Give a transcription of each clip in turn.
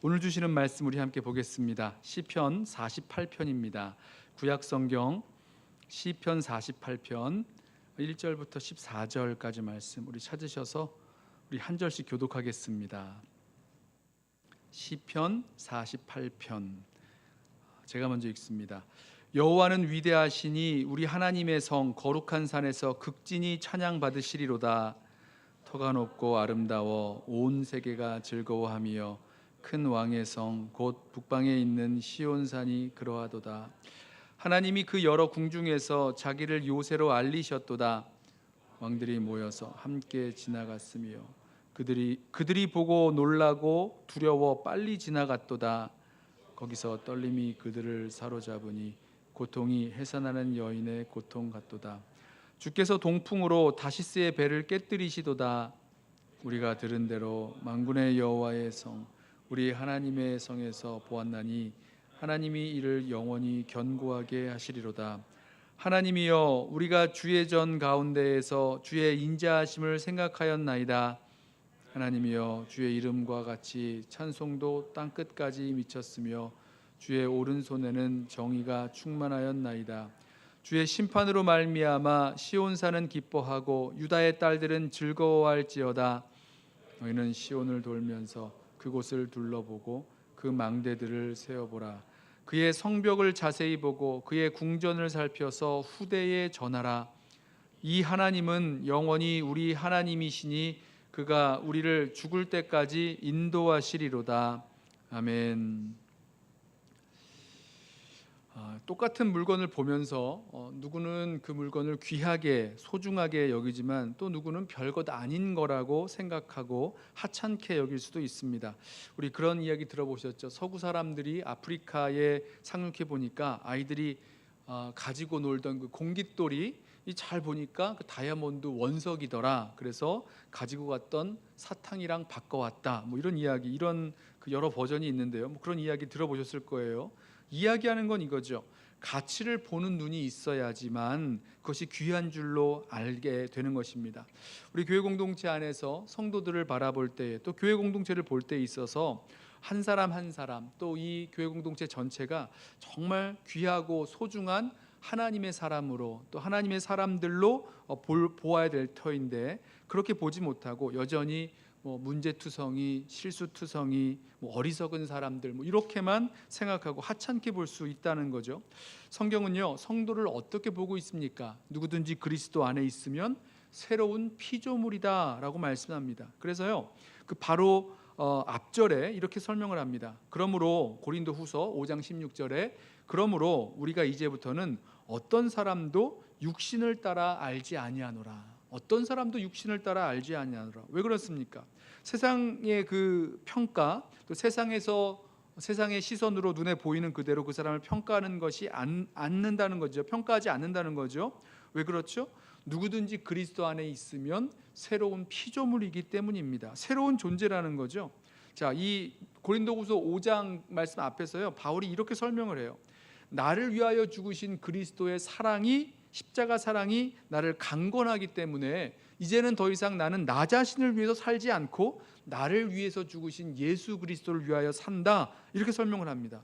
오늘 주시는 말씀 우리 함께 보겠습니다. 시편 48편입니다. 구약 성경 시편 48편 1절부터 14절까지 말씀 우리 찾으셔서 우리 한 절씩 교독하겠습니다. 시편 48편 제가 먼저 읽습니다. 여호와는 위대하시니 우리 하나님의 성 거룩한 산에서 극진히 찬양받으시리로다. 터가 높고 아름다워 온 세계가 즐거워하며 큰 왕의 성 곧 북방에 있는 시온산이 그러하도다. 하나님이 그 여러 궁중에서 자기를 요새로 알리셨도다. 왕들이 모여서 함께 지나갔으며 그들이 보고 놀라고 두려워 빨리 지나갔도다. 거기서 떨림이 그들을 사로잡으니 고통이 해산하는 여인의 고통 같도다. 주께서 동풍으로 다시스의 배를 깨뜨리시도다. 우리가 들은 대로 만군의 여호와의 성 우리 하나님의 성에서 보았나니 하나님이 이를 영원히 견고하게 하시리로다. 하나님이여 우리가 주의 전 가운데에서 주의 인자하심을 생각하였나이다. 하나님이여 주의 이름과 같이 찬송도 땅끝까지 미쳤으며 주의 오른손에는 정의가 충만하였나이다. 주의 심판으로 말미암아 시온산은 기뻐하고 유다의 딸들은 즐거워할지어다. 너희는 시온을 돌면서 그곳을 둘러보고 그 망대들을 세어보라. 그의 성벽을 자세히 보고 그의 궁전을 살펴서 후대에 전하라. 이 하나님은 영원히 우리 하나님이시니 그가 우리를 죽을 때까지 인도하시리로다. 아멘. 똑같은 물건을 보면서 누구는 그 물건을 귀하게 소중하게 여기지만 또 누구는 별것 아닌 거라고 생각하고 하찮게 여길 수도 있습니다. 우리 그런 이야기 들어보셨죠? 서구 사람들이 아프리카에 상륙해 보니까 아이들이 가지고 놀던 그 공깃돌이 잘 보니까 그 다이아몬드 원석이더라. 그래서 가지고 갔던 사탕이랑 바꿔왔다. 뭐 이런 이야기, 이런 그 여러 버전이 있는데요. 뭐 그런 이야기 들어보셨을 거예요. 이야기하는 건 이거죠. 가치를 보는 눈이 있어야지만 그것이 귀한 줄로 알게 되는 것입니다. 우리 교회 공동체 안에서 성도들을 바라볼 때, 또 교회 공동체를 볼 때 있어서 한 사람 한 사람, 또 이 교회 공동체 전체가 정말 귀하고 소중한 하나님의 사람으로, 또 하나님의 사람들로 보아야 될 터인데 그렇게 보지 못하고 여전히 문제투성이, 실수투성이, 어리석은 사람들 이렇게만 생각하고 하찮게 볼 수 있다는 거죠. 성경은요, 성도를 어떻게 보고 있습니까? 누구든지 그리스도 안에 있으면 새로운 피조물이다라고 말씀합니다. 그래서요, 그 바로 앞절에 이렇게 설명을 합니다. 그러므로 고린도후서 5장 16절에 그러므로 우리가 이제부터는 어떤 사람도 육신을 따라 알지 아니하노라. 어떤 사람도 육신을 따라 알지 아니하노라. 왜 그렇습니까? 세상의 그 평가, 또 세상의 시선으로 눈에 보이는 그대로 그 사람을 평가하는 것이 않는다는 거죠. 평가하지 않는다는 거죠. 왜 그렇죠? 누구든지 그리스도 안에 있으면 새로운 피조물이기 때문입니다. 새로운 존재라는 거죠. 자, 이 고린도후서 5장 말씀 앞에서요, 바울이 이렇게 설명을 해요. 나를 위하여 죽으신 그리스도의 사랑이, 십자가 사랑이 나를 강권하기 때문에 이제는 더 이상 나는 나 자신을 위해서 살지 않고 나를 위해서 죽으신 예수 그리스도를 위하여 산다, 이렇게 설명을 합니다.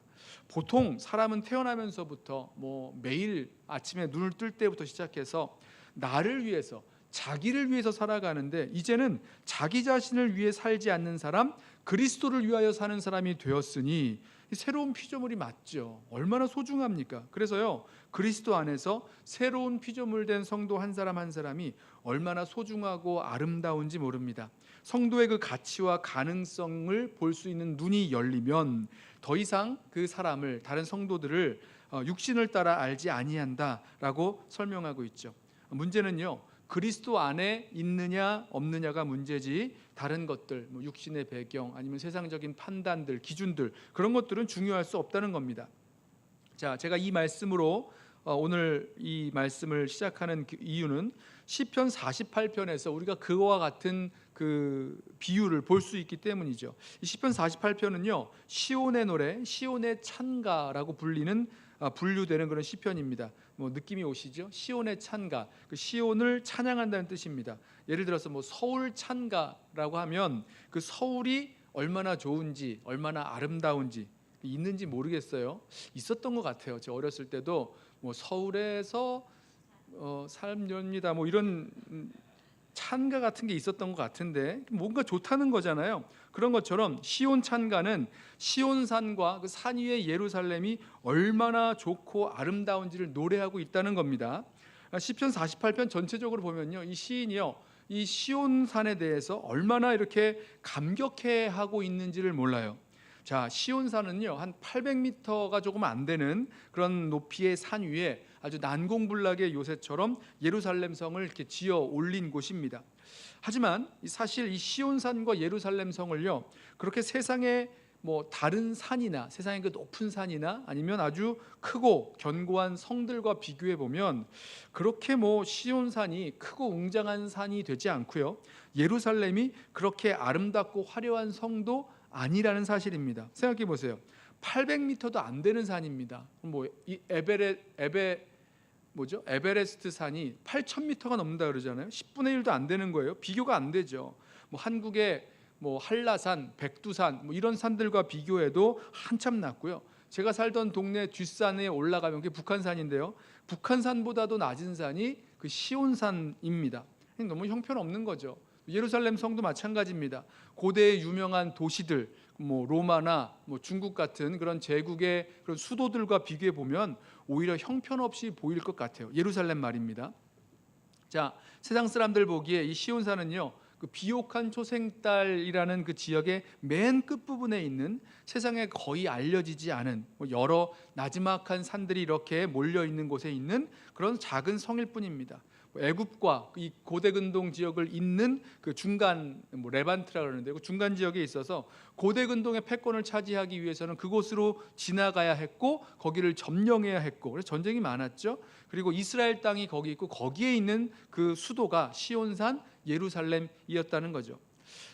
보통 사람은 태어나면서부터 매일 아침에 눈을 뜰 때부터 시작해서 나를 위해서, 자기를 위해서 살아가는데 이제는 자기 자신을 위해 살지 않는 사람, 그리스도를 위하여 사는 사람이 되었으니 새로운 피조물이 맞죠. 얼마나 소중합니까? 그래서요, 그리스도 안에서 새로운 피조물 된 성도 한 사람 한 사람이 얼마나 소중하고 아름다운지 모릅니다. 성도의 그 가치와 가능성을 볼 수 있는 눈이 열리면 더 이상 그 사람을, 다른 성도들을 육신을 따라 알지 아니한다라고 설명하고 있죠. 문제는요, 그리스도 안에 있느냐 없느냐가 문제지 다른 것들, 육신의 배경 아니면 세상적인 판단들, 기준들, 그런 것들은 중요할 수 없다는 겁니다. 자, 제가 이 말씀으로 오늘 이 말씀을 시작하는 이유는 시편 48편에서 우리가 그와 같은 그 비유를 볼 수 있기 때문이죠. 이 시편 48편은요, 시온의 노래, 시온의 찬가라고 분류되는 그런 시편입니다. 느낌이 오시죠? 시온의 찬가, 그 시온을 찬양한다는 뜻입니다. 예를 들어서 서울 찬가라고 하면 그 서울이 얼마나 좋은지, 얼마나 아름다운지 있는지 모르겠어요. 있었던 것 같아요. 제가 어렸을 때도 뭐 서울에서 삶입니다 뭐 이런 찬가 같은 게 있었던 것 같은데 뭔가 좋다는 거잖아요. 그런 것처럼 시온 찬가는 시온산과 그 산 위의 예루살렘이 얼마나 좋고 아름다운지를 노래하고 있다는 겁니다. 시편 48편 전체적으로 보면요, 이 시인이요, 이 시온산에 대해서 얼마나 이렇게 감격해하고 있는지를 몰라요. 자, 시온산은요 한 800m가 조금 안 되는 그런 높이의 산 위에 아주 난공불락의 요새처럼 예루살렘 성을 이렇게 지어 올린 곳입니다. 하지만 사실 이 시온산과 예루살렘 성을요 그렇게 세상의 뭐 다른 산이나 세상의 그 높은 산이나 아니면 아주 크고 견고한 성들과 비교해 보면 그렇게 뭐 시온산이 크고 웅장한 산이 되지 않고요, 예루살렘이 그렇게 아름답고 화려한 성도 아니라는 사실입니다. 생각해 보세요. 800m도 안 되는 산입니다. 뭐 이 에베레스트 산이 8,000m가 넘는다 그러잖아요. 10분의 1도 안 되는 거예요. 비교가 안 되죠. 뭐 한국의 뭐 한라산, 백두산 뭐 이런 산들과 비교해도 한참 낮고요. 제가 살던 동네 뒷산에 올라가면 그게 북한산인데요. 북한산보다도 낮은 산이 그 시온산입니다. 너무 형편없는 거죠. 예루살렘 성도 마찬가지입니다. 고대의 유명한 도시들, 뭐 로마나 뭐 중국 같은 그런 제국의 그런 수도들과 비교해 보면 오히려 형편없이 보일 것 같아요. 예루살렘 말입니다. 자, 세상 사람들 보기에 이 시온산은요, 그 비옥한 초생달이라는 그 지역의 맨 끝부분에 있는 세상에 거의 알려지지 않은 여러 나지막한 산들이 이렇게 몰려 있는 곳에 있는 그런 작은 성일 뿐입니다. 애굽과 이 고대근동 지역을 잇는 그 중간 레반트라 그러는데 그 중간 지역에 있어서 고대근동의 패권을 차지하기 위해서는 그곳으로 지나가야 했고 거기를 점령해야 했고 그래서 전쟁이 많았죠. 그리고 이스라엘 땅이 거기 있고 거기에 있는 그 수도가 시온산 예루살렘이었다는 거죠.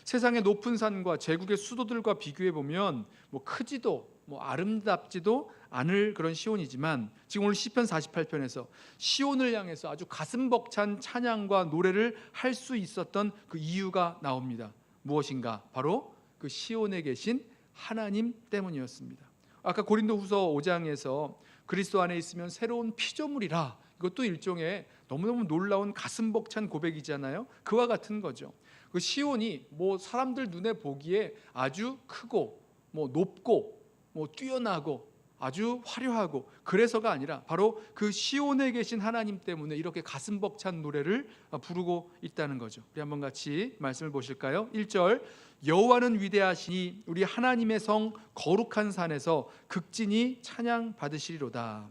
세상의 높은 산과 제국의 수도들과 비교해 보면 뭐 크지도 뭐 아름답지도 않을 그런 시온이지만 지금 오늘 시편 48편에서 시온을 향해서 아주 가슴 벅찬 찬양과 노래를 할 수 있었던 그 이유가 나옵니다. 무엇인가? 바로 그 시온에 계신 하나님 때문이었습니다. 아까 고린도후서 5장에서 그리스도 안에 있으면 새로운 피조물이라, 이것도 일종의 너무너무 놀라운 가슴 벅찬 고백이잖아요. 그와 같은 거죠. 그 시온이 뭐 사람들 눈에 보기에 아주 크고 뭐 높고 뭐 뛰어나고 아주 화려하고 그래서가 아니라 바로 그 시온에 계신 하나님 때문에 이렇게 가슴 벅찬 노래를 부르고 있다는 거죠. 우리 한번 같이 말씀을 보실까요? 1절, 여호와는 위대하시니 우리 하나님의 성 거룩한 산에서 극진히 찬양 받으시리로다.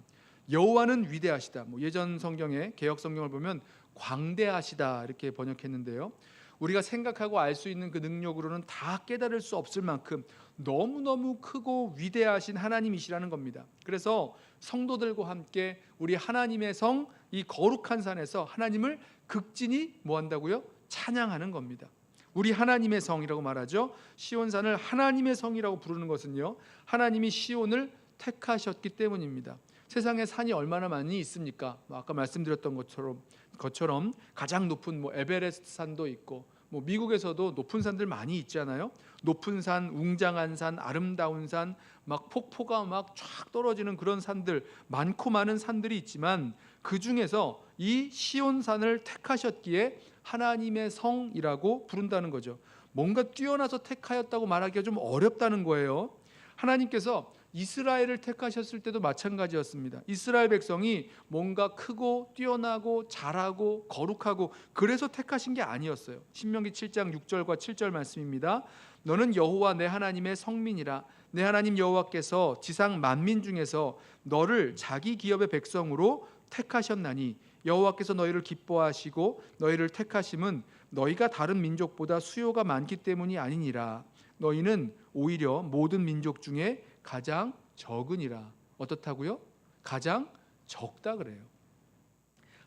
여호와는 위대하시다. 뭐 예전 성경에 개역 성경을 보면 광대하시다 이렇게 번역했는데요. 우리가 생각하고 알 수 있는 그 능력으로는 다 깨달을 수 없을 만큼 너무너무 크고 위대하신 하나님이시라는 겁니다. 그래서 성도들과 함께 우리 하나님의 성 이 거룩한 산에서 하나님을 극진히 뭐 한다고요? 찬양하는 겁니다. 우리 하나님의 성이라고 말하죠. 시온산을 하나님의 성이라고 부르는 것은요, 하나님이 시온을 택하셨기 때문입니다. 세상에 산이 얼마나 많이 있습니까? 아까 말씀드렸던 것처럼 가장 높은 뭐 에베레스트 산도 있고 뭐 미국에서도 높은 산들 많이 있잖아요. 높은 산, 웅장한 산, 아름다운 산, 막 폭포가 막 쫙 떨어지는 그런 산들, 많고 많은 산들이 있지만 그 중에서 이 시온산을 택하셨기에 하나님의 성이라고 부른다는 거죠. 뭔가 뛰어나서 택하였다고 말하기가 좀 어렵다는 거예요. 하나님께서 이스라엘을 택하셨을 때도 마찬가지였습니다. 이스라엘 백성이 뭔가 크고 뛰어나고 잘하고 거룩하고 그래서 택하신 게 아니었어요. 신명기 7장 6절과 7절 말씀입니다. 너는 여호와 내 하나님의 성민이라. 내 하나님 여호와께서 지상 만민 중에서 너를 자기 기업의 백성으로 택하셨나니 여호와께서 너희를 기뻐하시고 너희를 택하심은 너희가 다른 민족보다 수요가 많기 때문이 아니니라. 너희는 오히려 모든 민족 중에 가장 적으니라. 어떻다고요? 가장 적다 그래요.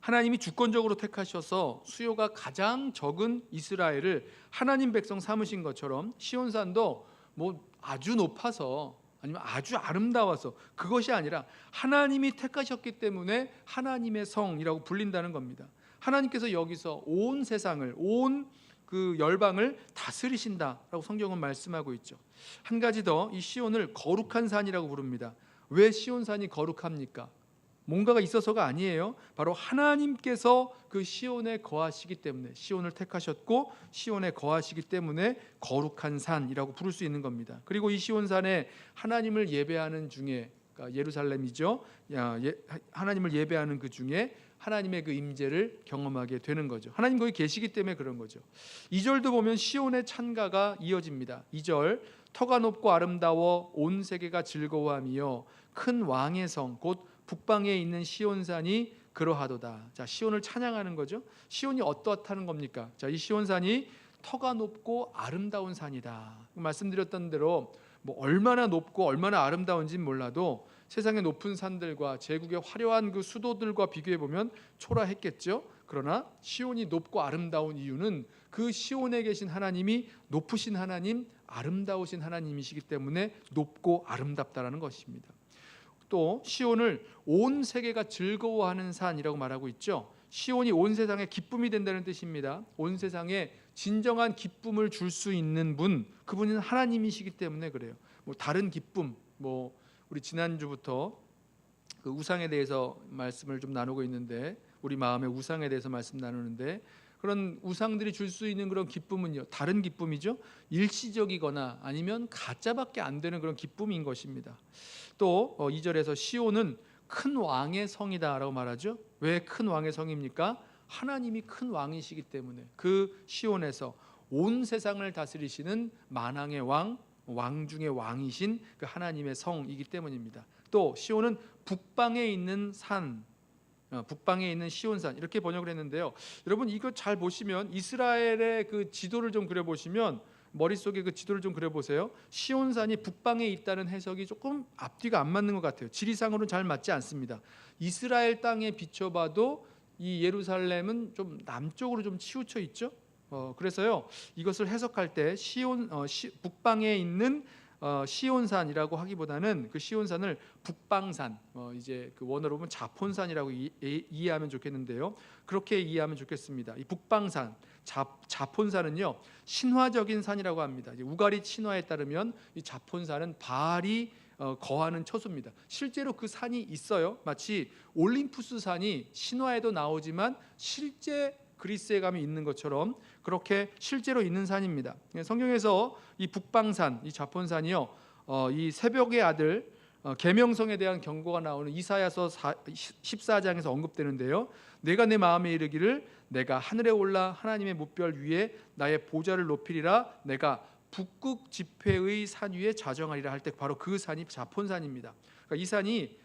하나님이 주권적으로 택하셔서 수요가 가장 적은 이스라엘을 하나님 백성 삼으신 것처럼 시온산도 뭐 아주 높아서 아니면 아주 아름다워서 그것이 아니라 하나님이 택하셨기 때문에 하나님의 성이라고 불린다는 겁니다. 하나님께서 여기서 온 세상을, 온 그 열방을 다스리신다라고 성경은 말씀하고 있죠. 한 가지 더, 이 시온을 거룩한 산이라고 부릅니다. 왜 시온산이 거룩합니까? 뭔가가 있어서가 아니에요. 바로 하나님께서 그 시온에 거하시기 때문에, 시온을 택하셨고 시온에 거하시기 때문에 거룩한 산이라고 부를 수 있는 겁니다. 그리고 이 시온산에 하나님을 예배하는 중에, 그러니까 예루살렘이죠. 하나님을 예배하는 그 중에 하나님의 그 임재를 경험하게 되는 거죠. 하나님 거기 계시기 때문에 그런 거죠. 2절도 보면 시온의 찬가가 이어집니다. 2절, 터가 높고 아름다워 온 세계가 즐거워하며 큰 왕의 성 곧 북방에 있는 시온산이 그러하도다. 자, 시온을 찬양하는 거죠. 시온이 어떻다는 겁니까? 자, 이 시온산이 터가 높고 아름다운 산이다. 말씀드렸던 대로 뭐 얼마나 높고 얼마나 아름다운지는 몰라도 세상의 높은 산들과 제국의 화려한 그 수도들과 비교해 보면 초라했겠죠. 그러나 시온이 높고 아름다운 이유는 그 시온에 계신 하나님이 높으신 하나님, 아름다우신 하나님이시기 때문에 높고 아름답다라는 것입니다. 또 시온을 온 세계가 즐거워하는 산이라고 말하고 있죠. 시온이 온 세상에 기쁨이 된다는 뜻입니다. 온 세상에 진정한 기쁨을 줄 수 있는 분, 그분은 하나님이시기 때문에 그래요. 뭐 다른 기쁨, 뭐 우리 지난주부터 그 우상에 대해서 말씀을 좀 나누고 있는데, 우리 마음의 우상에 대해서 말씀 나누는데, 그런 우상들이 줄 수 있는 그런 기쁨은요, 다른 기쁨이죠. 일시적이거나 아니면 가짜밖에 안 되는 그런 기쁨인 것입니다. 또 2절에서 시온은 큰 왕의 성이다라고 말하죠. 왜 큰 왕의 성입니까? 하나님이 큰 왕이시기 때문에 그 시온에서 온 세상을 다스리시는 만왕의 왕, 왕 중의 왕이신 그 하나님의 성이기 때문입니다. 또 시온은 북방에 있는 산, 북방에 있는 시온산, 이렇게 번역을 했는데요. 여러분 이거 잘 보시면, 이스라엘의 그 지도를 좀 그려보시면, 머릿속에 그 지도를 좀 그려보세요. 시온산이 북방에 있다는 해석이 조금 앞뒤가 안 맞는 것 같아요. 지리상으로는 잘 맞지 않습니다. 이스라엘 땅에 비춰봐도 이 예루살렘은 좀 남쪽으로 좀 치우쳐 있죠. 그래서요, 이것을 해석할 때 북방에 있는 시온산이라고 하기보다는 그 시온산을 북방산, 이제 그 원어로 보면 자폰산이라고 이해하면 좋겠는데요. 그렇게 이해하면 좋겠습니다. 이 북방산, 자폰산은요 신화적인 산이라고 합니다. 우가리 신화에 따르면 이 자폰산은 바알이 거하는 처소입니다. 실제로 그 산이 있어요. 마치 올림푸스 산이 신화에도 나오지만 실제 그리스에 가면 있는 것처럼 그렇게 실제로 있는 산입니다. 성경에서 이 북방산, 이 자폰산이요, 이 새벽의 아들 계명성에 대한 경고가 나오는 이사야서 14장에서 언급되는데요. 내가 내 마음에 이르기를 내가 하늘에 올라 하나님의 무별 위에 나의 보좌를 높이리라, 내가 북극 지폐의 산 위에 자정하리라 할 때 바로 그 산이 자폰산입니다. 그러니까 이 산이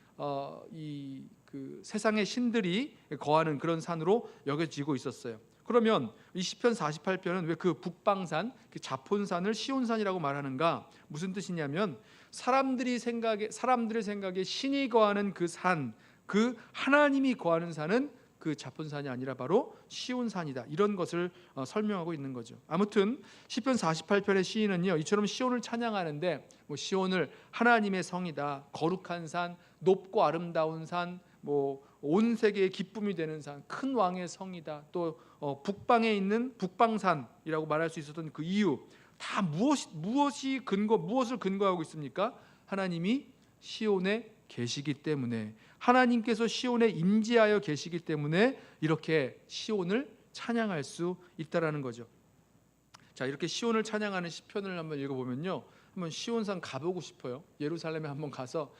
그 세상의 신들이 거하는 그런 산으로 여겨지고 있었어요. 그러면 이 시편 48편은 왜 그 북방산, 그 자폰산을 시온산이라고 말하는가? 무슨 뜻이냐면 사람들의 생각에 신이 거하는 그 산, 그 하나님이 거하는 산은 그 자폰산이 아니라 바로 시온산이다, 이런 것을 설명하고 있는 거죠. 아무튼 시편 48편의 시인은요, 이처럼 시온을 찬양하는데 뭐 시온을 하나님의 성이다, 거룩한 산, 높고 아름다운 산, 뭐 온 세계의 기쁨이 되는 산, 큰 왕의 성이다, 또 북방에 있는 북방산이라고 말할 수 있었던 그 이유, 다 무엇을 근거하고 있습니까? 하나님이 시온에 계시기 때문에, 하나님께서 시온에 임재하여 계시기 때문에 이렇게 시온을 찬양할 수 있다라는 거죠. 자, 이렇게 시온을 찬양하는 시편을 한번 읽어보면요, 한번 시온산 가보고 싶어요. 예루살렘에 한번 가서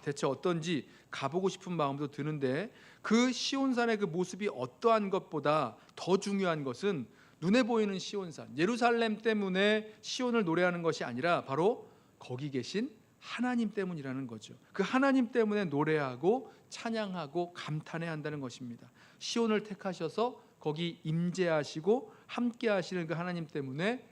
대체 어떤지 가보고 싶은 마음도 드는데, 그 시온산의 그 모습이 어떠한 것보다 더 중요한 것은 눈에 보이는 시온산, 예루살렘 때문에 시온을 노래하는 것이 아니라 바로 거기 계신 하나님 때문이라는 거죠. 그 하나님 때문에 노래하고 찬양하고 감탄해야 한다는 것입니다. 시온을 택하셔서 거기 임재하시고 함께 하시는 그 하나님 때문에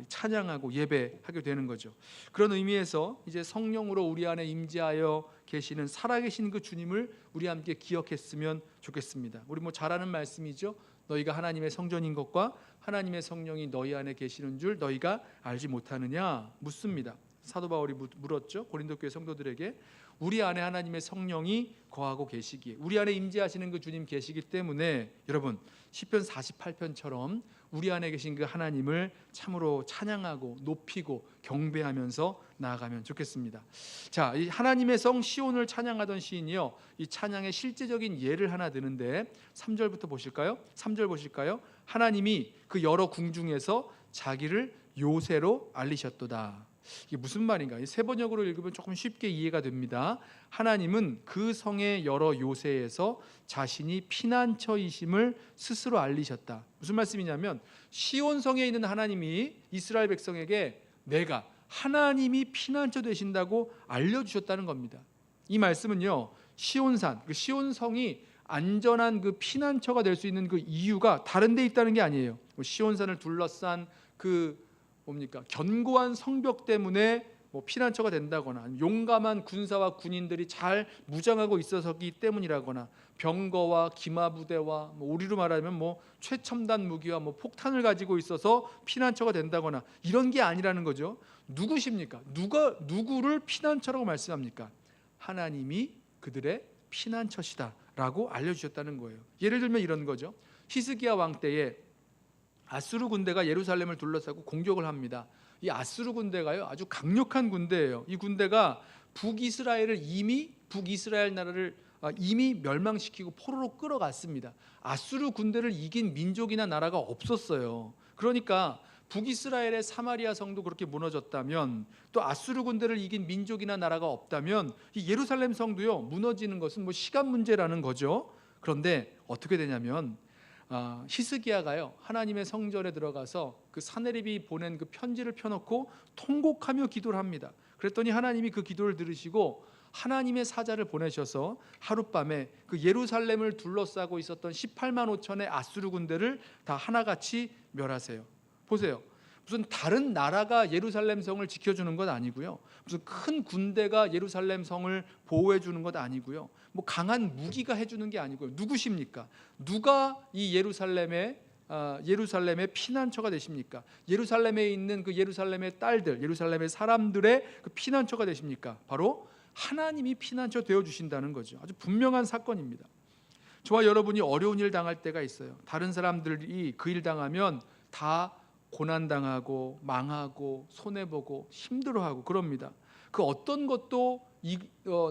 찬양하고 예배하게 되는 거죠. 그런 의미에서 이제 성령으로 우리 안에 임재하여 계시는 살아계신 그 주님을 우리 함께 기억했으면 좋겠습니다. 우리 뭐 잘 아는 말씀이죠. 너희가 하나님의 성전인 것과 하나님의 성령이 너희 안에 계시는 줄 너희가 알지 못하느냐 묻습니다. 사도 바울이 물었죠. 고린도 교회 성도들에게. 우리 안에 하나님의 성령이 거하고 계시기에, 우리 안에 임재하시는 그 주님 계시기 때문에 여러분 시편 48편처럼 우리 안에 계신 그 하나님을 참으로 찬양하고 높이고 경배하면서 나아가면 좋겠습니다. 자, 이 하나님의 성 시온을 찬양하던 시인이요, 이 찬양의 실제적인 예를 하나 드는데 3절부터 보실까요? 3절 보실까요? 하나님이 그 여러 궁중에서 자기를 요새로 알리셨도다. 이게 무슨 말인가? 이 세 번역으로 읽으면 조금 쉽게 이해가 됩니다. 하나님은 그 성의 여러 요새에서 자신이 피난처이심을 스스로 알리셨다. 무슨 말씀이냐면 시온 성에 있는 하나님이 이스라엘 백성에게 내가 하나님이 피난처 되신다고 알려주셨다는 겁니다. 이 말씀은요, 시온산, 그 시온성이 안전한 그 피난처가 될 수 있는 그 이유가 다른 데 있다는 게 아니에요. 시온산을 둘러싼 그 뭡니까? 견고한 성벽 때문에 뭐 피난처가 된다거나 용감한 군사와 군인들이 잘 무장하고 있어서기 때문이라거나 병거와 기마부대와 뭐 우리로 말하면 뭐 최첨단 무기와 뭐 폭탄을 가지고 있어서 피난처가 된다거나 이런 게 아니라는 거죠. 누구십니까? 누구를 피난처라고 말씀합니까? 하나님이 그들의 피난처시다라고 알려주셨다는 거예요. 예를 들면 이런 거죠. 히스기야 왕 때에 아수르 군대가 예루살렘을 둘러싸고 공격을 합니다. 이 아수르 군대가요, 아주 강력한 군대예요. 이 군대가 북이스라엘 나라를 이미 멸망시키고 포로로 끌어갔습니다. 아수르 군대를 이긴 민족이나 나라가 없었어요. 그러니까 북이스라엘의 사마리아 성도 그렇게 무너졌다면, 또 아수르 군대를 이긴 민족이나 나라가 없다면 이 예루살렘 성도요, 무너지는 것은 뭐 시간 문제라는 거죠. 그런데 어떻게 되냐면 히스기야가요, 하나님의 성전에 들어가서 그 사네립이 보낸 그 편지를 펴놓고 통곡하며 기도를 합니다. 그랬더니 하나님이 그 기도를 들으시고 하나님의 사자를 보내셔서 하룻밤에 그 예루살렘을 둘러싸고 있었던 18만 5천의 아수르 군대를 다 하나같이 멸하세요. 보세요. 무슨 다른 나라가 예루살렘 성을 지켜주는 것 아니고요, 무슨 큰 군대가 예루살렘 성을 보호해 주는 것 아니고요, 뭐 강한 무기가 해주는 게 아니고요. 누구십니까? 누가 이 예루살렘의 피난처가 되십니까? 예루살렘에 있는 그 예루살렘의 딸들, 예루살렘의 사람들의 그 피난처가 되십니까? 바로 하나님이 피난처 되어 주신다는 거죠. 아주 분명한 사건입니다. 저와 여러분이 어려운 일 당할 때가 있어요. 다른 사람들이 그 일 당하면 다 고난당하고 망하고 손해보고 힘들어하고 그럽니다. 그 어떤 것도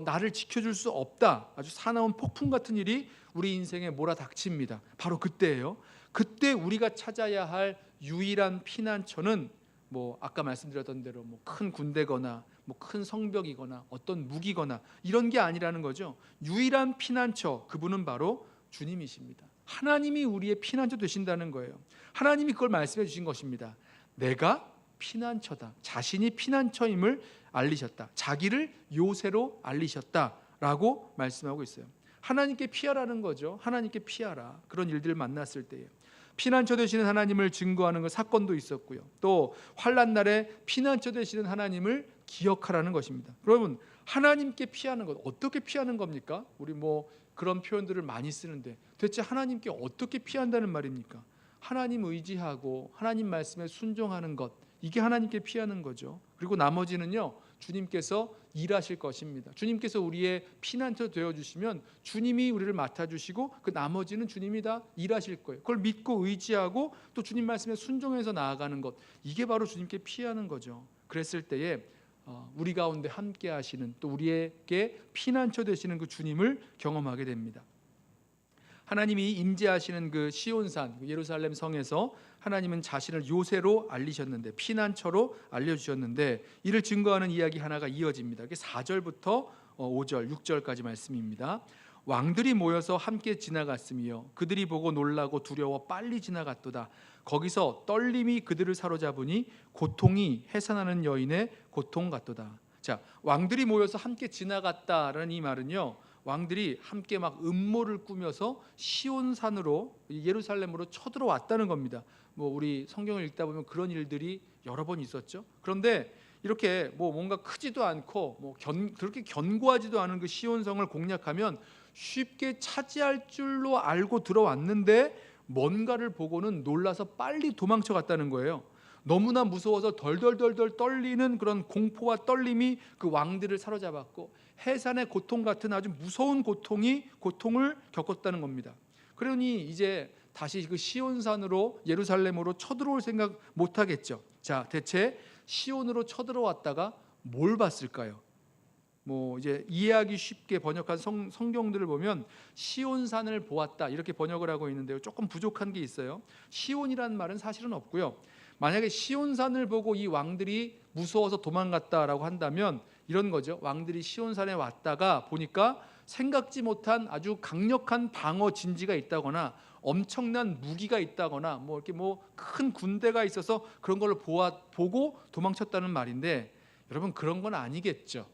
나를 지켜줄 수 없다, 아주 사나운 폭풍 같은 일이 우리 인생에 몰아닥칩니다. 바로 그때예요. 그때 우리가 찾아야 할 유일한 피난처는 뭐 아까 말씀드렸던 대로 뭐 큰 군대거나 뭐 큰 성벽이거나 어떤 무기거나 이런 게 아니라는 거죠. 유일한 피난처, 그분은 바로 주님이십니다. 하나님이 우리의 피난처 되신다는 거예요. 하나님이 그걸 말씀해 주신 것입니다. 내가 피난처다. 자신이 피난처임을 알리셨다. 자기를 요새로 알리셨다라고 말씀하고 있어요. 하나님께 피하라는 거죠. 하나님께 피하라. 그런 일들을 만났을 때에 피난처 되시는 하나님을 증거하는 그 사건도 있었고요. 또 환난 날에 피난처 되시는 하나님을 기억하라는 것입니다. 여러분, 하나님께 피하는 것, 어떻게 피하는 겁니까? 우리 뭐 그런 표현들을 많이 쓰는데 대체 하나님께 어떻게 피한다는 말입니까? 하나님 의지하고 하나님 말씀에 순종하는 것, 이게 하나님께 피하는 거죠. 그리고 나머지는요, 주님께서 일하실 것입니다. 주님께서 우리의 피난처 되어주시면 주님이 우리를 맡아주시고 그 나머지는 주님이 다 일하실 거예요. 그걸 믿고 의지하고 또 주님 말씀에 순종해서 나아가는 것, 이게 바로 주님께 피하는 거죠. 그랬을 때에 우리 가운데 함께 하시는, 또 우리에게 피난처 되시는 그 주님을 경험하게 됩니다. 하나님이 임재하시는 그 시온산, 그 예루살렘 성에서 하나님은 자신을 요새로 알리셨는데, 피난처로 알려주셨는데, 이를 증거하는 이야기 하나가 이어집니다. 이게 4절부터 5절, 6절까지 말씀입니다. 왕들이 모여서 함께 지나갔으며 그들이 보고 놀라고 두려워 빨리 지나갔도다. 거기서 떨림이 그들을 사로잡으니 고통이 해산하는 여인의 고통 같도다. 자, 왕들이 모여서 함께 지나갔다라는 이 말은요, 왕들이 함께 막 음모를 꾸며서 시온산으로, 예루살렘으로 쳐들어왔다는 겁니다. 뭐 우리 성경을 읽다 보면 그런 일들이 여러 번 있었죠. 그런데 이렇게 뭐 뭔가 크지도 않고 뭐 그렇게 견고하지도 않은 그 시온성을 공략하면 쉽게 차지할 줄로 알고 들어왔는데 뭔가를 보고는 놀라서 빨리 도망쳐 갔다는 거예요. 너무나 무서워서 덜덜덜덜 떨리는 그런 공포와 떨림이 그 왕들을 사로잡았고 해산의 고통 같은 아주 무서운 고통을 겪었다는 겁니다. 그러니 이제 다시 그 시온산으로 예루살렘으로 쳐들어올 생각 못 하겠죠. 자, 대체 시온으로 쳐들어왔다가 뭘 봤을까요? 뭐 이제 이해하기 쉽게 번역한 성경들을 보면 시온산을 보았다 이렇게 번역을 하고 있는데요, 조금 부족한 게 있어요. 시온이라는 말은 사실은 없고요. 만약에 시온산을 보고 이 왕들이 무서워서 도망갔다라고 한다면 이런 거죠. 왕들이 시온산에 왔다가 보니까 생각지 못한 아주 강력한 방어 진지가 있다거나 엄청난 무기가 있다거나 뭐 이렇게 뭐 큰 군대가 있어서 그런 걸 보고 도망쳤다는 말인데, 여러분 그런 건 아니겠죠.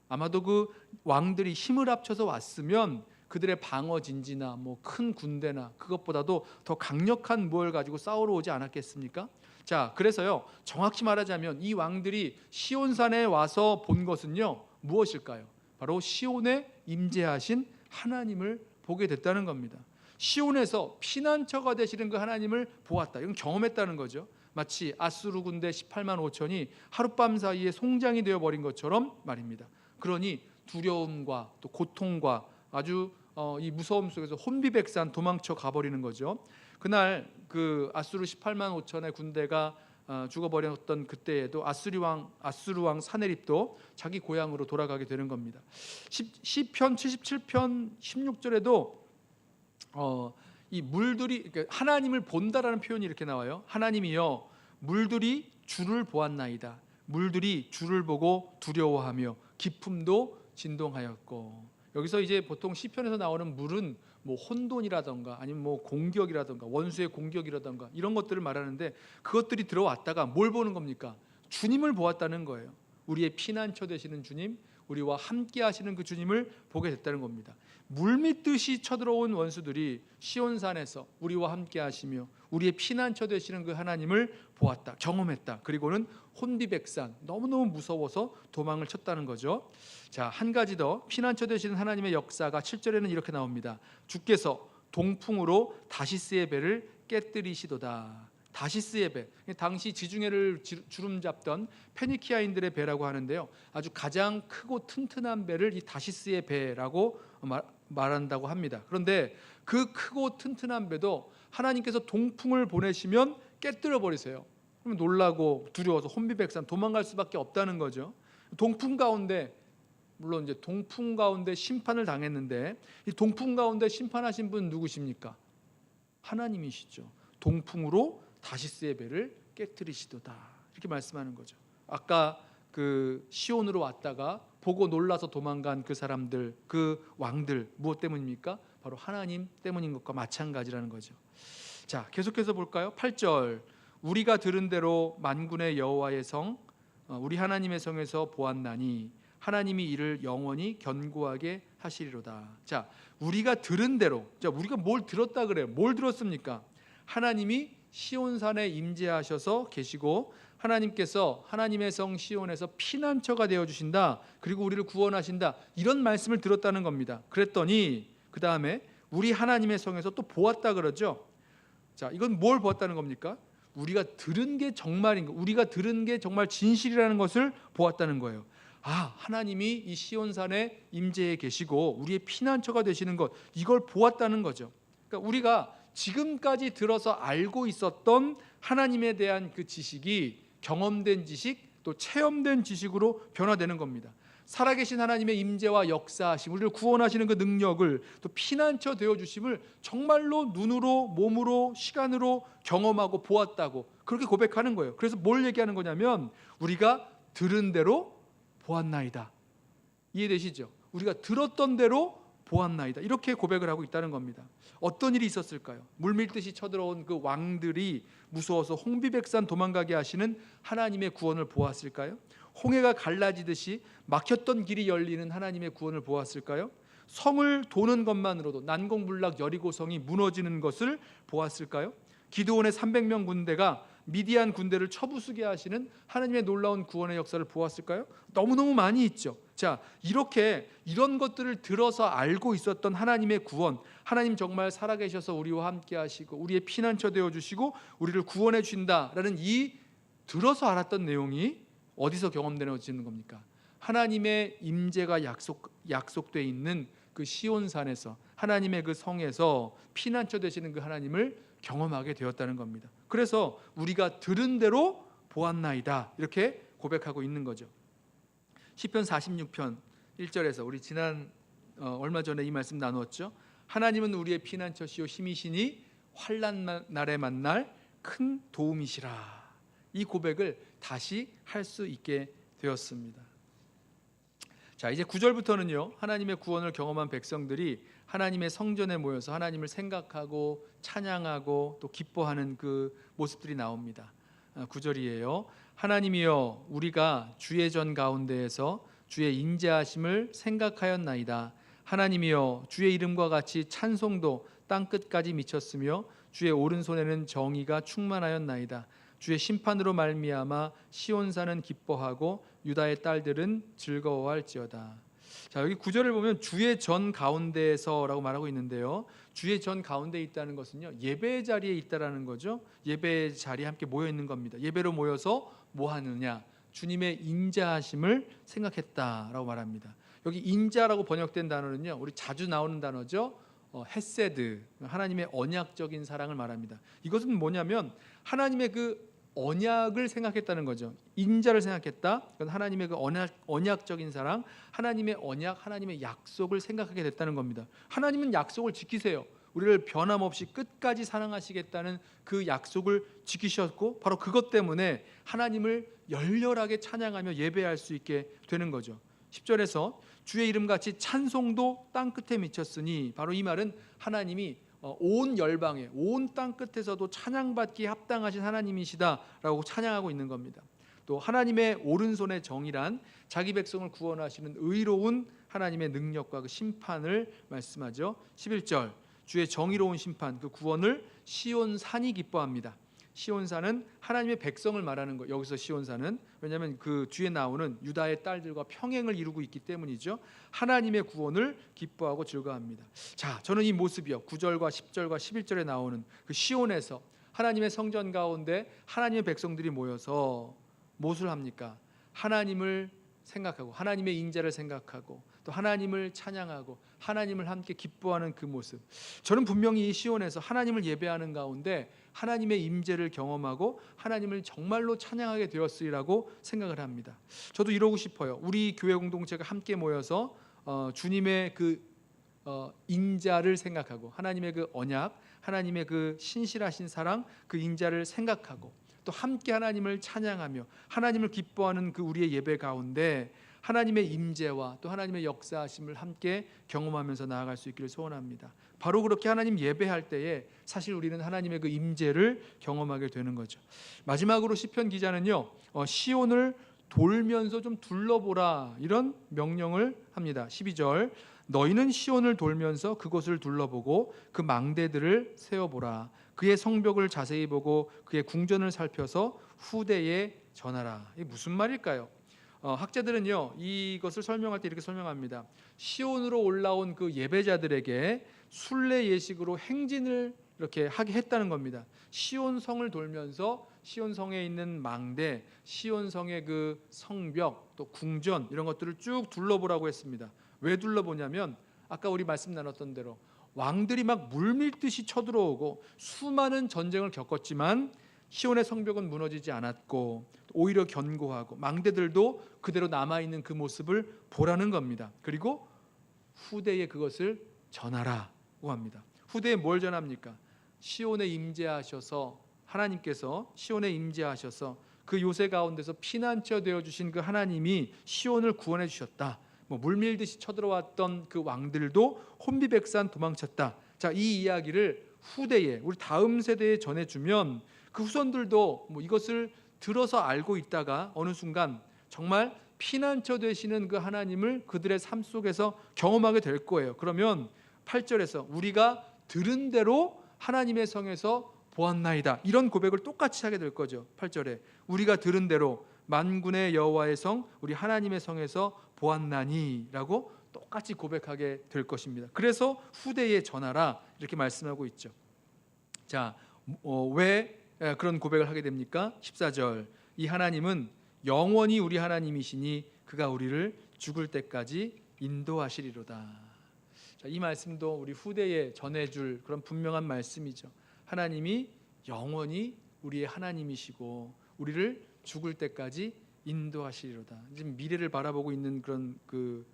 아마도 그 왕들이 힘을 합쳐서 왔으면 그들의 방어 진지나 뭐 큰 군대나 그것보다도 더 강력한 무엇을 가지고 싸우러 오지 않았겠습니까? 자, 그래서요, 정확히 말하자면 이 왕들이 시온산에 와서 본 것은요, 무엇일까요? 바로 시온에 임재하신 하나님을 보게 됐다는 겁니다. 시온에서 피난처가 되시는 그 하나님을 보았다. 이건 경험했다는 거죠. 마치 아수르 군대 18만 5천이 하룻밤 사이에 송장이 되어버린 것처럼 말입니다. 그러니 두려움과 또 고통과 아주 이 무서움 속에서 혼비백산 도망쳐 가버리는 거죠. 그날 그 아수르 18만 5천의 군대가 죽어버렸던 그때에도 아수르 왕 사네립도 자기 고향으로 돌아가게 되는 겁니다. 시편 77편 16절에도 이 물들이, 그러니까 하나님을 본다라는 표현이 이렇게 나와요. 하나님이여 물들이 주를 보았나이다. 물들이 주를 보고 두려워하며 기품도 진동하였고. 여기서 이제 보통 시편에서 나오는 물은 뭐 혼돈이라던가 아니면 뭐 공격이라던가 원수의 공격이라던가 이런 것들을 말하는데, 그것들이 들어왔다가 뭘 보는 겁니까? 주님을 보았다는 거예요. 우리의 피난처 되시는 주님, 우리와 함께 하시는 그 주님을 보게 됐다는 겁니다. 물밀듯이 쳐들어온 원수들이 시온산에서 우리와 함께 하시며 우리의 피난처 되시는 그 하나님을 보았다, 경험했다. 그리고는 혼비백산, 너무너무 무서워서 도망을 쳤다는 거죠. 자, 한 가지 더, 피난처 되시는 하나님의 역사가 7절에는 이렇게 나옵니다. 주께서 동풍으로 다시스의 배를 깨뜨리시도다. 다시스의 배, 당시 지중해를 주름잡던 페니키아인들의 배라고 하는데요, 아주 가장 크고 튼튼한 배를 이 다시스의 배라고 말한다고 합니다. 그런데 그 크고 튼튼한 배도 하나님께서 동풍을 보내시면 깨뜨려 버리세요. 그러면 놀라고 두려워서 혼비백산 도망갈 수밖에 없다는 거죠. 동풍 가운데, 물론 이제 동풍 가운데 심판을 당했는데, 이 동풍 가운데 심판하신 분 누구십니까? 하나님이시죠. 동풍으로 다시스의 배를 깨뜨리시도다, 이렇게 말씀하는 거죠. 아까 그 시온으로 왔다가 보고 놀라서 도망간 그 사람들, 그 왕들, 무엇 때문입니까? 바로 하나님 때문인 것과 마찬가지라는 거죠. 자, 계속해서 볼까요? 8절, 우리가 들은 대로 만군의 여호와의 성, 우리 하나님의 성에서 보았나니 하나님이 이를 영원히 견고하게 하시리로다. 자, 우리가 들은 대로, 자, 우리가 뭘 들었다 그래요? 뭘 들었습니까? 하나님이 시온산에 임재하셔서 계시고 하나님께서 하나님의 성 시온에서 피난처가 되어 주신다, 그리고 우리를 구원하신다, 이런 말씀을 들었다는 겁니다. 그랬더니 그 다음에 우리 하나님의 성에서 또 보았다 그러죠. 자, 이건 뭘 보았다는 겁니까? 우리가 들은 게 정말인 거, 우리가 들은 게 정말 진실이라는 것을 보았다는 거예요. 아, 하나님이 이 시온산에 임재해 계시고 우리의 피난처가 되시는 것, 이걸 보았다는 거죠. 그러니까 우리가 지금까지 들어서 알고 있었던 하나님에 대한 그 지식이 경험된 지식, 또 체험된 지식으로 변화되는 겁니다. 살아계신 하나님의 임재와 역사하심, 우리를 구원하시는 그 능력을, 또 피난처 되어주심을 정말로 눈으로, 몸으로, 시간으로 경험하고 보았다고 그렇게 고백하는 거예요. 그래서 뭘 얘기하는 거냐면 우리가 들은 대로 보았나이다. 이해되시죠? 우리가 들었던 대로 보았나이다, 이렇게 고백을 하고 있다는 겁니다. 어떤 일이 있었을까요? 물밀듯이 쳐들어온 그 왕들이 무서워서 홍비백산 도망가게 하시는 하나님의 구원을 보았을까요? 홍해가 갈라지듯이 막혔던 길이 열리는 하나님의 구원을 보았을까요? 성을 도는 것만으로도 난공불락 여리고성이 무너지는 것을 보았을까요? 기드온의 300명 군대가 미디안 군대를 쳐부수게 하시는 하나님의 놀라운 구원의 역사를 보았을까요? 너무너무 많이 있죠. 자, 이렇게 이런 것들을 들어서 알고 있었던 하나님의 구원, 하나님 정말 살아계셔서 우리와 함께 하시고 우리의 피난처 되어주시고 우리를 구원해 주신다라는 이 들어서 알았던 내용이 어디서 경험되어지는 겁니까? 하나님의 임재가 약속되어 있는 그 시온산에서, 하나님의 그 성에서 피난처 되시는 그 하나님을 경험하게 되었다는 겁니다. 그래서 우리가 들은 대로 보았나이다 이렇게 고백하고 있는 거죠. 시편 46편 1절에서 우리 얼마 전에 이 말씀 나누었죠. 하나님은 우리의 피난처시요 힘이시니 환난 날에 만날 큰 도움이시라. 이 고백을 다시 할 수 있게 되었습니다. 자, 이제 9절부터는요, 하나님의 구원을 경험한 백성들이 하나님의 성전에 모여서 하나님을 생각하고 찬양하고 또 기뻐하는 그 모습들이 나옵니다. 9절이에요. 하나님이여, 우리가 주의 전 가운데에서 주의 인자하심을 생각하였나이다. 하나님이여, 주의 이름과 같이 찬송도 땅 끝까지 미쳤으며 주의 오른손에는 정의가 충만하였나이다. 주의 심판으로 말미암아 시온산은 기뻐하고 유다의 딸들은 즐거워할지어다. 자, 여기 9절을 보면 주의 전 가운데에서라고 말하고 있는데요, 주의 전 가운데에 있다는 것은요, 예배의 자리에 있다라는 거죠. 예배의 자리에 함께 모여 있는 겁니다. 예배로 모여서 뭐 하느냐? 주님의 인자하심을 생각했다라고 말합니다. 여기 인자라고 번역된 단어는요, 우리 자주 나오는 단어죠. 헤세드, 하나님의 언약적인 사랑을 말합니다. 이것은 뭐냐면 하나님의 그 언약을 생각했다는 거죠. 인자를 생각했다. 그건 하나님의 그 언약적인 사랑, 하나님의 언약, 하나님의 약속을 생각하게 됐다는 겁니다. 하나님은 약속을 지키세요. 우리를 변함없이 끝까지 사랑하시겠다는 그 약속을 지키셨고, 바로 그것 때문에 하나님을 열렬하게 찬양하며 예배할 수 있게 되는 거죠. 10절에서 주의 이름같이 찬송도 땅끝에 미쳤으니, 바로 이 말은 하나님이 온 열방에, 온 땅끝에서도 찬양받기에 합당하신 하나님이시다라고 찬양하고 있는 겁니다. 또 하나님의 오른손의 정의란 자기 백성을 구원하시는 의로운 하나님의 능력과 그 심판을 말씀하죠. 11절, 주의 정의로운 심판, 그 구원을 시온산이 기뻐합니다. 시온산은 하나님의 백성을 말하는 거. 여기서 시온산은, 왜냐하면 그 뒤에 나오는 유다의 딸들과 평행을 이루고 있기 때문이죠. 하나님의 구원을 기뻐하고 즐거워합니다. 자, 저는 이 모습이요, 9절과 10절과 11절에 나오는 그 시온에서 하나님의 성전 가운데 하나님의 백성들이 모여서 무엇을 합니까? 하나님을 생각하고 하나님의 인자를 생각하고 또 하나님을 찬양하고 하나님을 함께 기뻐하는 그 모습, 저는 분명히 이 시온에서 하나님을 예배하는 가운데 하나님의 임재를 경험하고 하나님을 정말로 찬양하게 되었으리라고 생각을 합니다. 저도 이러고 싶어요. 우리 교회 공동체가 함께 모여서 주님의 그 인자를 생각하고 하나님의 그 언약, 하나님의 그 신실하신 사랑, 그 인자를 생각하고 또 함께 하나님을 찬양하며 하나님을 기뻐하는 그 우리의 예배 가운데 하나님의 임재와 또 하나님의 역사하심을 함께 경험하면서 나아갈 수 있기를 소원합니다. 바로 그렇게 하나님 예배할 때에 사실 우리는 하나님의 그 임재를 경험하게 되는 거죠. 마지막으로 시편 기자는요, 시온을 돌면서 좀 둘러보라 이런 명령을 합니다. 12절, 너희는 시온을 돌면서 그곳을 둘러보고 그 망대들을 세어보라. 그의 성벽을 자세히 보고 그의 궁전을 살펴서 후대에 전하라. 이게 무슨 말일까요? 학자들은요, 이것을 설명할 때 이렇게 설명합니다. 시온으로 올라온 그 예배자들에게 순례 예식으로 행진을 이렇게 하게 했다는 겁니다. 시온 성을 돌면서 시온 성에 있는 망대, 시온 성의 그 성벽, 또 궁전 이런 것들을 쭉 둘러보라고 했습니다. 왜 둘러보냐면 아까 우리 말씀 나눴던 대로 왕들이 막 물밀듯이 쳐들어오고 수많은 전쟁을 겪었지만 시온의 성벽은 무너지지 않았고 오히려 견고하고 망대들도 그대로 남아있는 그 모습을 보라는 겁니다. 그리고 후대에 그것을 전하라고 합니다. 후대에 뭘 전합니까? 시온에 임재하셔서, 하나님께서 시온에 임재하셔서 그 요새 가운데서 피난처 되어주신 그 하나님이 시온을 구원해 주셨다. 물밀듯이 쳐들어왔던 그 왕들도 혼비백산 도망쳤다. 자, 이 이야기를 후대에, 우리 다음 세대에 전해주면 그 후손들도 이것을 들어서 알고 있다가 어느 순간 정말 피난처 되시는 그 하나님을 그들의 삶 속에서 경험하게 될 거예요. 그러면 8절에서 우리가 들은 대로 하나님의 성에서 보았나이다, 이런 고백을 똑같이 하게 될 거죠. 8절에 우리가 들은 대로 만군의 여호와의 성, 우리 하나님의 성에서 보았나니 라고 똑같이 고백하게 될 것입니다. 그래서 후대에 전하라 이렇게 말씀하고 있죠. 자, 왜 그런 고백을 하게 됩니까? 14절, 이 하나님은 영원히 우리 하나님이시니 그가 우리를 죽을 때까지 인도하시리로다. 자, 이 말씀도 우리 후대에 전해줄 그런 분명한 말씀이죠. 하나님이 영원히 우리의 하나님이시고 우리를 죽을 때까지 인도하시리로다. 지금 미래를 바라보고 있는 그런 그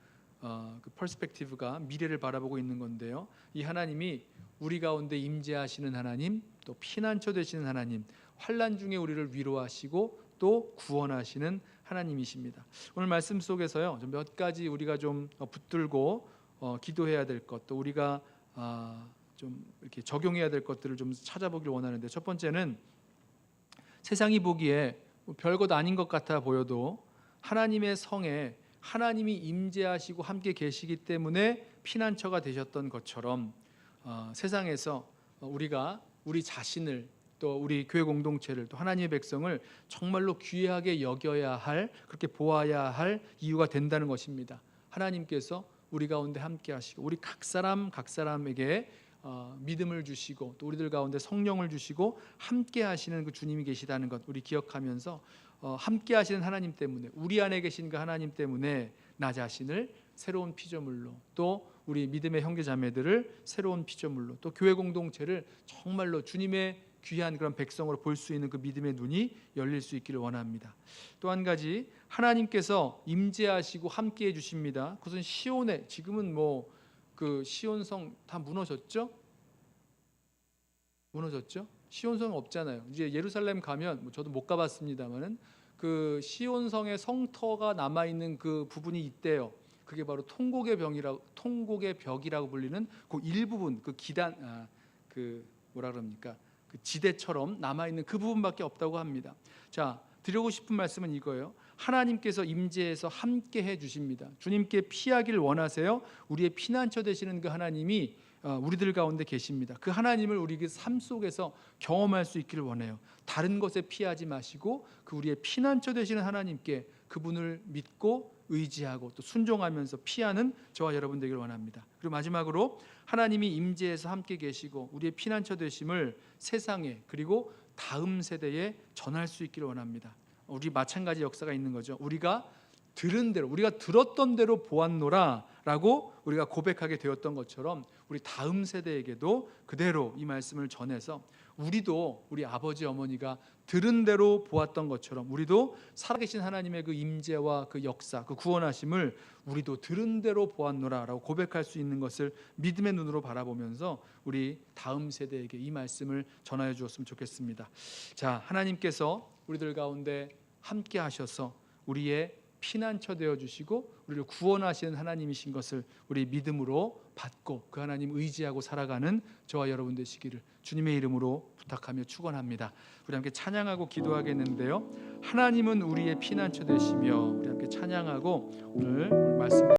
퍼스펙티브가 미래를 바라보고 있는 건데요. 이 하나님이 우리 가운데 임재하시는 하나님, 또 피난처 되시는 하나님, 환난 중에 우리를 위로하시고 또 구원하시는 하나님이십니다. 오늘 말씀 속에서요, 몇 가지 우리가 좀 붙들고 기도해야 될 것, 또 우리가 좀 이렇게 적용해야 될 것들을 좀 찾아보길 원하는데, 첫 번째는 세상이 보기에 별것 아닌 것 같아 보여도 하나님의 성에 하나님이 임재하시고 함께 계시기 때문에 피난처가 되셨던 것처럼 세상에서 우리가 우리 자신을, 또 우리 교회 공동체를, 또 하나님의 백성을 정말로 귀하게 여겨야 할, 그렇게 보아야 할 이유가 된다는 것입니다. 하나님께서 우리 가운데 함께 하시고 우리 각 사람에게 믿음을 주시고 또 우리들 가운데 성령을 주시고 함께 하시는 그 주님이 계시다는 것 우리 기억하면서 함께 하시는 하나님 때문에, 우리 안에 계신 그 하나님 때문에 나 자신을 새로운 피조물로, 또 우리 믿음의 형제 자매들을 새로운 피조물로, 또 교회 공동체를 정말로 주님의 귀한 그런 백성으로 볼 수 있는 그 믿음의 눈이 열릴 수 있기를 원합니다. 또 한 가지, 하나님께서 임재하시고 함께해 주십니다. 그것은 시온에, 지금은 그 시온성 다 무너졌죠? 시온성 없잖아요. 이제 예루살렘 가면 저도 못 가봤습니다만은 그 시온성의 성터가 남아 있는 그 부분이 있대요. 그게 바로 통곡의 벽이라고 불리는 그 일부분, 그 기단, 그 뭐라 그럽니까? 그 지대처럼 남아 있는 그 부분밖에 없다고 합니다. 자, 드리고 싶은 말씀은 이거예요. 하나님께서 임재해서 함께 해 주십니다. 주님께 피하길 원하세요. 우리의 피난처 되시는 그 하나님이 우리들 가운데 계십니다. 그 하나님을 우리 그 삶 속에서 경험할 수 있기를 원해요. 다른 것에 피하지 마시고 그 우리의 피난처 되시는 하나님께, 그분을 믿고 의지하고 또 순종하면서 피하는 저와 여러분 되기를 원합니다. 그리고 마지막으로, 하나님이 임재해서 함께 계시고 우리의 피난처 되심을 세상에, 그리고 다음 세대에 전할 수 있기를 원합니다. 우리 마찬가지 역사가 있는 거죠. 우리가 들은 대로, 우리가 들었던 대로 보았노라 라고 우리가 고백하게 되었던 것처럼 우리 다음 세대에게도 그대로 이 말씀을 전해서, 우리도 우리 아버지 어머니가 들은 대로 보았던 것처럼 우리도 살아계신 하나님의 그 임재와 그 역사, 그 구원하심을 우리도 들은 대로 보았노라 라고 고백할 수 있는 것을 믿음의 눈으로 바라보면서 우리 다음 세대에게 이 말씀을 전하여 주었으면 좋겠습니다. 자, 하나님께서 우리들 가운데 함께 하셔서 우리의 피난처 되어 주시고 우리를 구원하시는 하나님이신 것을 우리 믿음으로 받고 그 하나님 의지하고 살아가는 저와 여러분 되시기를 주님의 이름으로 부탁하며 축원합니다. 우리 함께 찬양하고 기도하겠는데요. 하나님은 우리의 피난처 되시며, 우리 함께 찬양하고 오늘 말씀